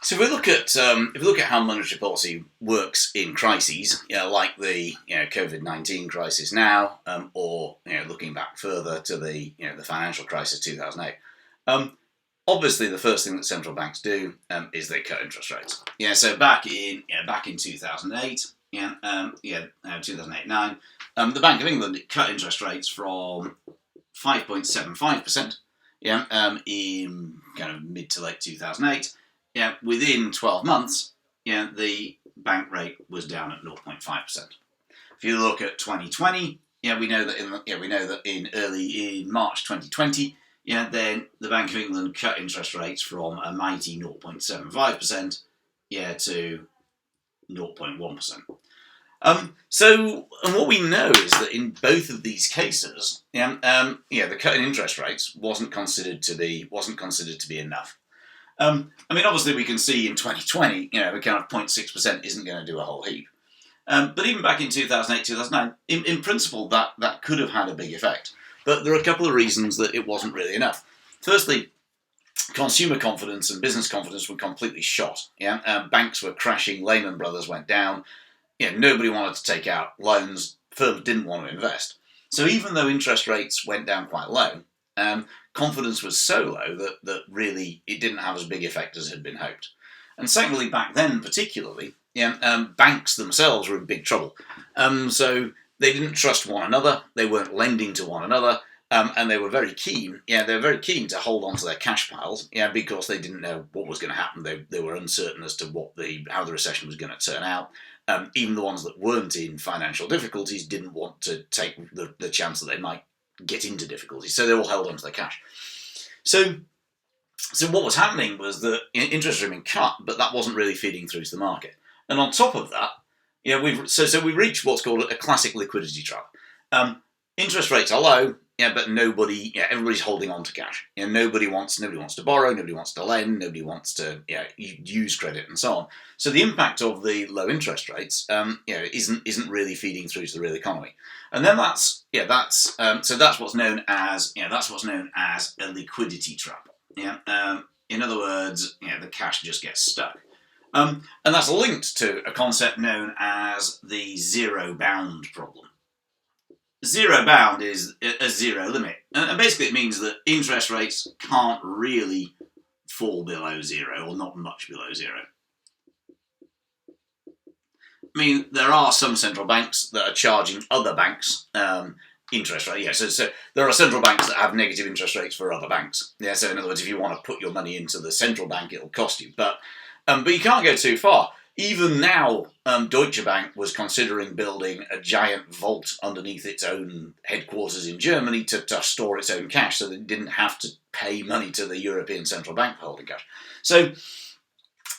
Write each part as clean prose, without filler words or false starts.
So if we look at how monetary policy works in crises, like the COVID-19 crisis now, or looking back further to the the financial crisis 2008, obviously the first thing that central banks do is they cut interest rates. So back in 2008, 2008-9, the Bank of England cut interest rates from 5.75%, in kind of mid to late 2008. Within 12 months, the bank rate was down at 0.5%. If you look at 2020, we know that in March 2020, then the Bank of England cut interest rates from a mighty 0.75%, to 0.1%. And what we know is that in both of these cases, the cut in interest rates wasn't considered to be enough. Obviously we can see in 2020, a kind of 0.6% isn't going to do a whole heap. But even back in 2008, 2009, in principle, that could have had a big effect. But there are a couple of reasons that it wasn't really enough. Firstly, consumer confidence and business confidence were completely shot. Banks were crashing, Lehman Brothers went down. Nobody wanted to take out loans. Firms didn't want to invest. So even though interest rates went down quite low, confidence was so low that really it didn't have as big effect as had been hoped. And secondly, back then particularly, banks themselves were in big trouble. So they didn't trust one another. They weren't lending to one another. And they were very keen. They were very keen to hold on to their cash piles. Because they didn't know what was going to happen. They were uncertain as to how the recession was going to turn out. Even the ones that weren't in financial difficulties didn't want to take the chance that they might get into difficulties. So they all held on to their cash. So what was happening was that interest rates had been cut, but that wasn't really feeding through to the market. And on top of that, we've reached what's called a classic liquidity trap. Interest rates are low, but everybody's holding on to cash. Nobody wants to borrow, nobody wants to lend, nobody wants to use credit and so on. So the impact of the low interest rates, isn't really feeding through to the real economy. And then that's what's known as a liquidity trap. In other words, the cash just gets stuck. And that's linked to a concept known as the zero bound problem. Zero bound is a zero limit. And basically it means that interest rates can't really fall below zero, or not much below zero. There are some central banks that are charging other banks interest rate. So there are central banks that have negative interest rates for other banks. So in other words, if you want to put your money into the central bank, it'll cost you. But you can't go too far. Even now, Deutsche Bank was considering building a giant vault underneath its own headquarters in Germany to store its own cash, so that it didn't have to pay money to the European Central Bank for holding cash. So,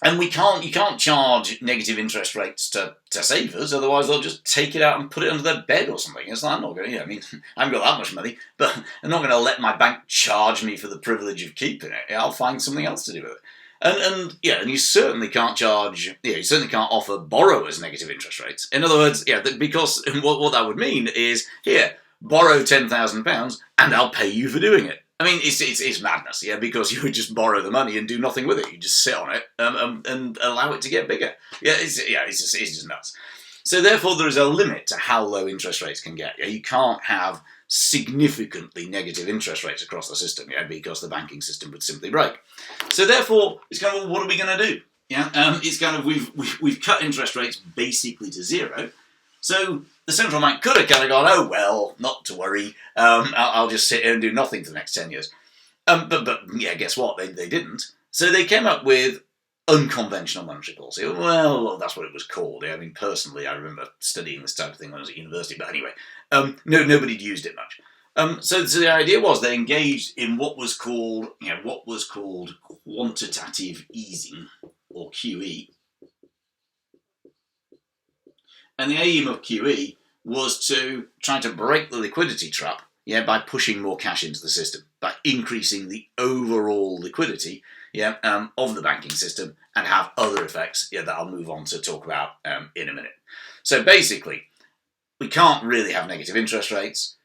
and you can't charge negative interest rates to savers, otherwise they'll just take it out and put it under their bed or something. It's like, I'm not going to, I haven't got that much money, but I'm not going to let my bank charge me for the privilege of keeping it. I'll find something else to do with it. And you certainly can't offer borrowers negative interest rates. In other words, because what that would mean is, here, borrow £10,000 and I'll pay you for doing it. It's madness, because you would just borrow the money and do nothing with it. You just sit on it and allow it to get bigger. It's just nuts. So therefore, there is a limit to how low interest rates can get. You can't have significantly negative interest rates across the system, because the banking system would simply break. So therefore, it's kind of, what are we going to do? It's kind of, we've cut interest rates basically to zero. So the central bank could have kind of gone, oh well, not to worry, I'll just sit here and do nothing for the next 10 years. But guess what? They didn't. So they came up with unconventional monetary policy. Well, that's what it was called. Personally, I remember studying this type of thing when I was at university. But anyway, nobody used it much. So the idea was they engaged in what was called quantitative easing, or QE. And the aim of QE was to try to break the liquidity trap, by pushing more cash into the system, by increasing the overall liquidity, of the banking system, and have other effects, that I'll move on to talk about in a minute. So basically, we can't really have negative interest rates.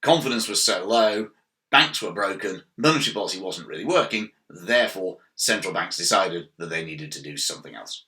Confidence was so low, banks were broken, monetary policy wasn't really working. Therefore, central banks decided that they needed to do something else.